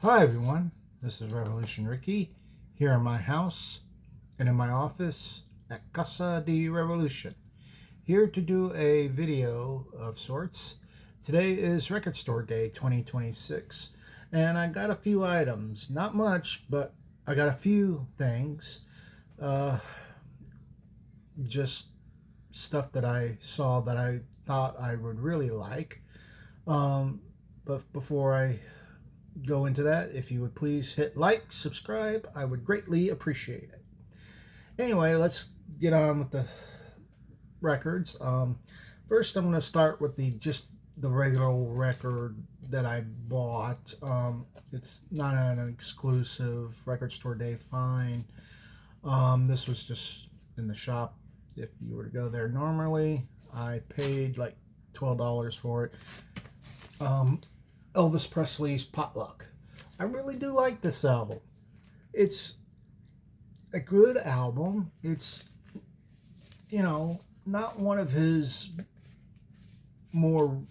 Hi everyone, this is Revolution Ricky here in my house and in my office at Casa de Revolution. Here to do a video of sorts. Today is Record Store Day 2026 and I got a few items, not much, but I got a few things. Just stuff that I saw that I thought I would really like. But before I go into that, if you would please hit like, subscribe, I would greatly appreciate it. Anyway, let's get on with the records. First, I'm going to start with the regular record that I bought. It's not an exclusive Record Store Day find. This was just in the shop. If you were to go there normally, I paid like $12 for it. Elvis Presley's Potluck. I really do like this album. It's a good album. It's, not one of his more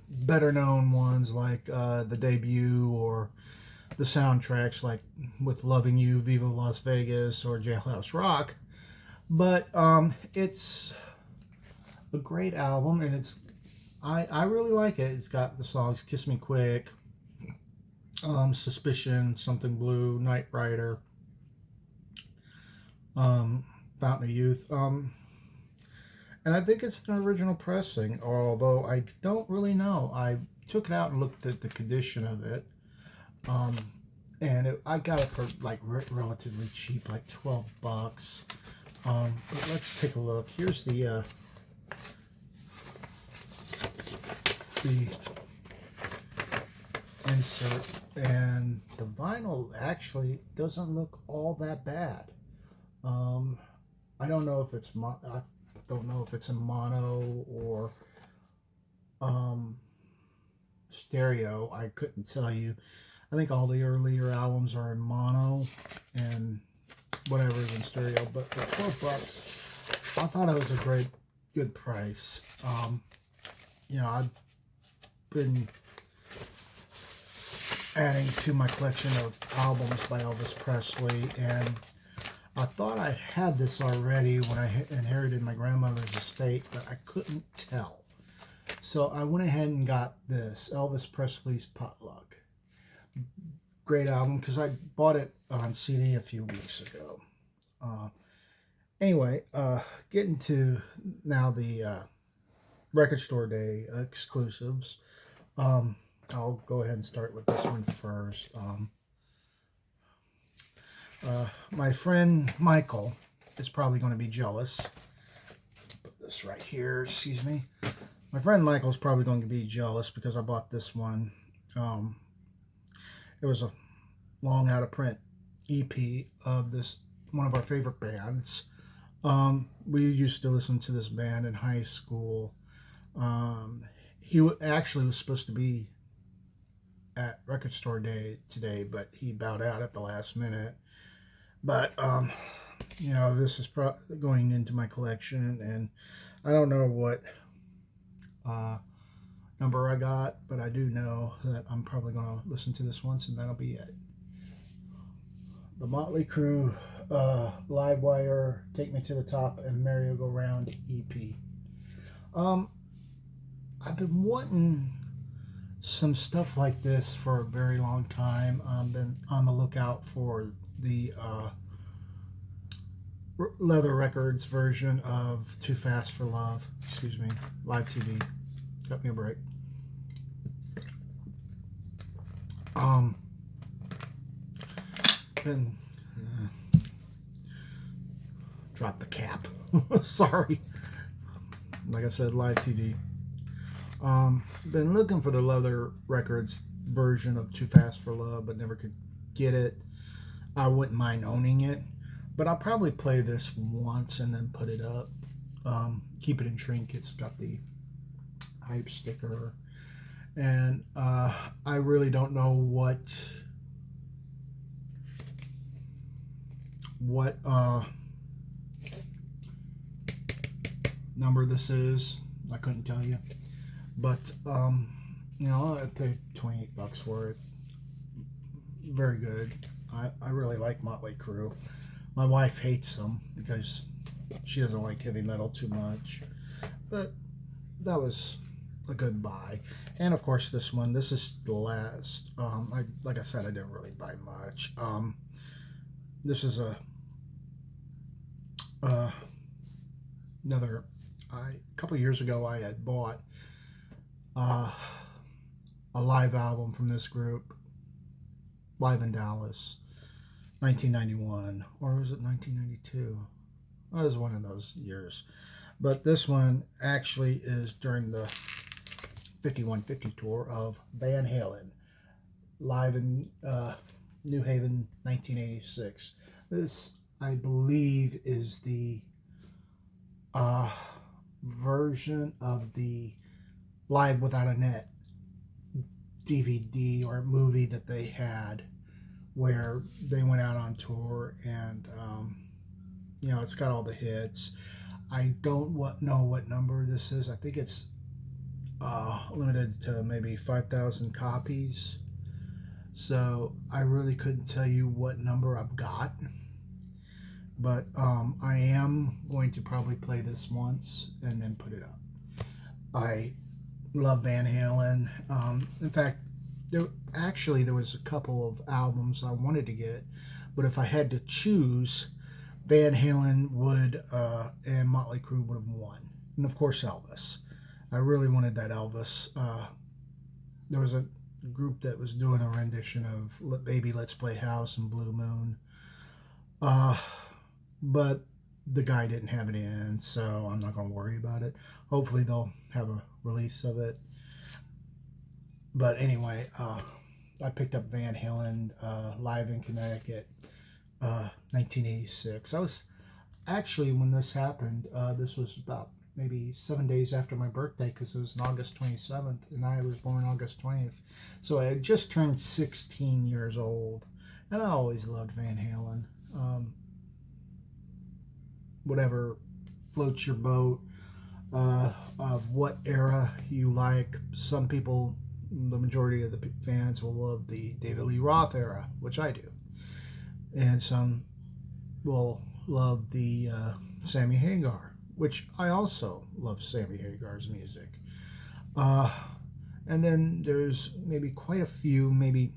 better known ones like the debut or the soundtracks like with Loving You, Viva Las Vegas, or Jailhouse Rock. But it's a great album, and I really like it. It's got the songs Kiss Me Quick, Suspicion, Something Blue, Night Rider, Fountain of Youth. And I think it's an original pressing, although I don't really know. I took it out and looked at the condition of it. And I got it for like relatively cheap, like $12. But let's take a look. Here's the insert, and the vinyl actually doesn't look all that bad. I don't know if it's I don't know if it's in mono or stereo. I couldn't tell you. I think all the earlier albums are in mono and whatever is in stereo. But for $12, I thought it was a good price. I've been adding to my collection of albums by Elvis Presley, and I thought I had this already when I inherited my grandmother's estate, but I couldn't tell. So I went ahead and got this, Elvis Presley's Potluck. Great album, because I bought it on CD a few weeks ago. Anyway, getting to now the Record Store Day exclusives. I'll go ahead and start with this one first. My friend Michael is probably going to be jealous. Put this right here, excuse me. My friend Michael's probably going to be jealous because I bought this one. It was a long out of print EP of one of our favorite bands. We used to listen to this band in high school. He actually was supposed to be at Record Store Day today, but he bowed out at the last minute. But this is going into my collection, and I don't know what number I got, but I do know that I'm probably going to listen to this once, and that'll be it. The Motley Crue Livewire, Take Me to the Top, and Merry-Go-Round EP. I've been wanting some stuff like this for a very long time. I've been on the lookout for the Leather Records version of Too Fast for Love. Excuse me, Live TV. Got me a break. Been drop the cap. Sorry. Like I said, Live TV. Been looking for the Leather Records version of Too Fast for Love, but never could get it. I wouldn't mind owning it, but I'll probably play this once and then put it up. Keep it in trinkets. Got the hype sticker, and I really don't know what number this is. I couldn't tell you. But I paid $28 for it. very good. I really like Motley Crue. My wife hates them because she doesn't like heavy metal too much. But that was a good buy. And of course, this is the last. Like I said, I didn't really buy much. This is uh, another. A couple years ago, I had bought uh, a live album from this group, live in Dallas, 1991, or was it 1992? Well, it was one of those years. But this one actually is during the 5150 tour of Van Halen, live in New Haven, 1986. This, I believe, is the uh, version of the Live Without a Net DVD or movie that they had, where they went out on tour, and it's got all the hits. I don't know what number this is. I think it's limited to maybe 5,000 copies. So I really couldn't tell you what number I've got. But I am going to probably play this once and then put it up. I love Van Halen. In fact, there was a couple of albums I wanted to get, but if I had to choose, Van Halen would and Motley Crue would have won, and of course Elvis. I really wanted that Elvis. There was a group that was doing a rendition of "Baby Let's Play House" and "Blue Moon," but the guy didn't have it in, so I'm not going to worry about it. Hopefully they'll have a release of it. But anyway, I picked up Van Halen live in Connecticut, 1986. I was actually, when this happened, this was about maybe 7 days after my birthday, because it was on August 27th, and I was born August 20th. So I had just turned 16 years old, and I always loved Van Halen. Whatever floats your boat, of what era you like. Some people, the majority of the fans, will love the David Lee Roth era, which I do. And some will love the Sammy Hagar, which I also love Sammy Hagar's music. And then there's maybe quite a few, maybe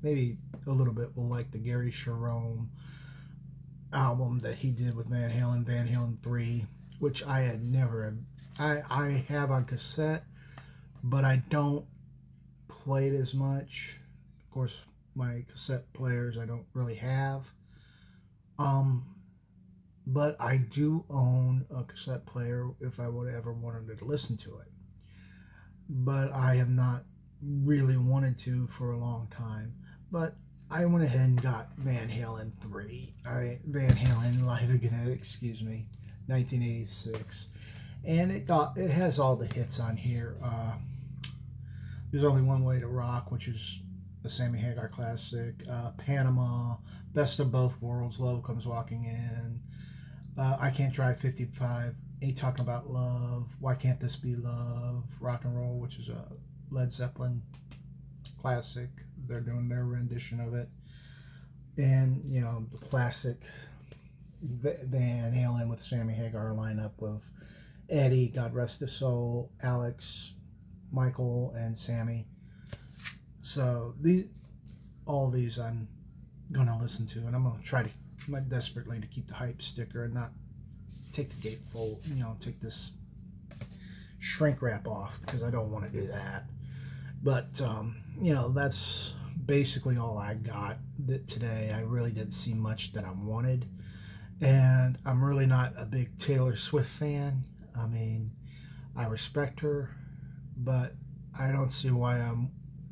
a little bit will like the Gary Cherone album that he did with Van Halen 3, which I had never, I have on cassette, but I don't play it as much. Of course, my cassette players I don't really have. But I do own a cassette player if I would ever wanted to listen to it. But I have not really wanted to for a long time. But I went ahead and got Van Halen 3. Van Halen Live Again, 1986. And it has all the hits on here. There's Only One Way to Rock, which is a Sammy Hagar classic. Panama, Best of Both Worlds, Love Comes Walking In. I Can't Drive 55, Ain't Talking About Love, Why Can't This Be Love, Rock and Roll, which is a Led Zeppelin classic. They're doing their rendition of it. And, the classic Van Halen with Sammy Hagar lineup of Eddie, God rest his soul, Alex, Michael, and Sammy. So all these I'm going to listen to, and I'm going to try desperately to keep the hype sticker and not take the gatefold, take this shrink wrap off, because I don't want to do that. But that's basically all I got today. I really didn't see much that I wanted, and I'm really not a big Taylor Swift fan. I mean, I respect her, but I don't see why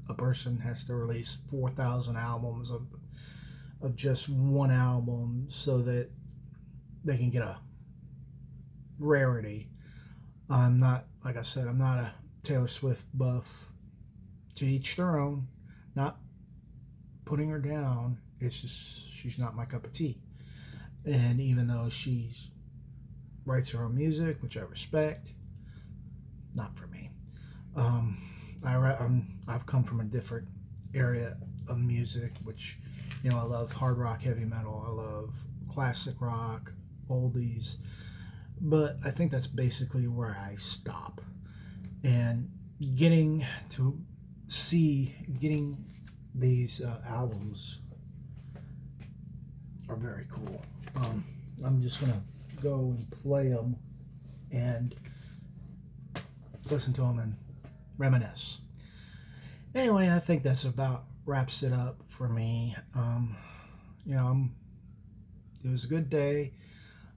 a person has to release 4,000 albums of just one album so that they can get a rarity. I'm not, like I said, I'm not a Taylor Swift buff. To each their own. Not putting her down. It's just she's not my cup of tea. And even though she writes her own music, which I respect, not for me. I've come from a different area of music, which, I love hard rock, heavy metal, I love classic rock, oldies, but I think that's basically where I stop. And getting these albums are very cool. I'm just gonna go and play them and listen to them and reminisce. Anyway, I think that's about wraps it up for me. It was a good day.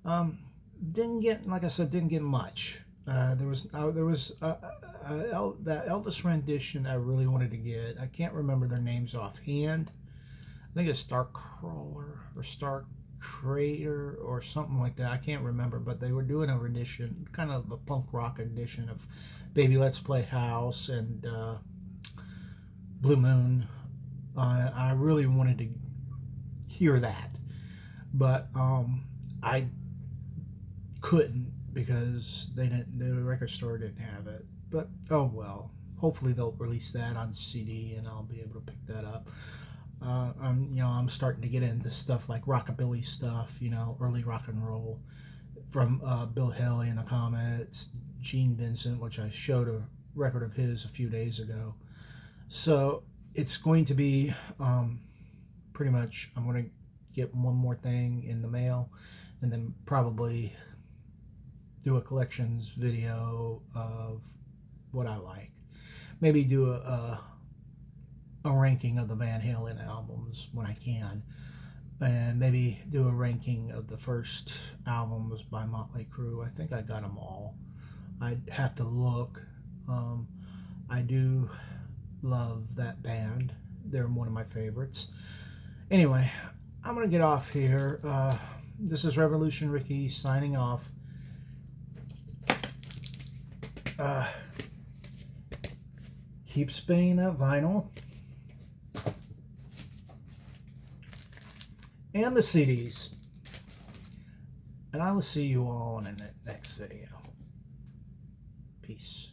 Didn't get, like I said, didn't get much. There was that Elvis rendition I really wanted to get. I can't remember their names offhand. I think it's Starcrawler or Star Crater or something like that. I can't remember, but they were doing a rendition, kind of a punk rock edition of Baby Let's Play House and Blue Moon. I really wanted to hear that, but I couldn't because the record store didn't have it. But oh well. Hopefully they'll release that on CD and I'll be able to pick that up. I'm starting to get into stuff like rockabilly stuff, early rock and roll from Bill Haley and the Comets, Gene Vincent, which I showed a record of his a few days ago. So it's going to be pretty much, I'm going to get one more thing in the mail and then probably do a collections video of what I like. Maybe do a ranking of the Van Halen albums when I can, and maybe do a ranking of the first albums by Motley Crue. I think I got them all. I'd have to look. I do love that band. They're one of my favorites. Anyway, I'm gonna get off here. This is Revolution Ricky signing off. Keep spinning that vinyl and the CDs, and I will see you all in the next video. Peace.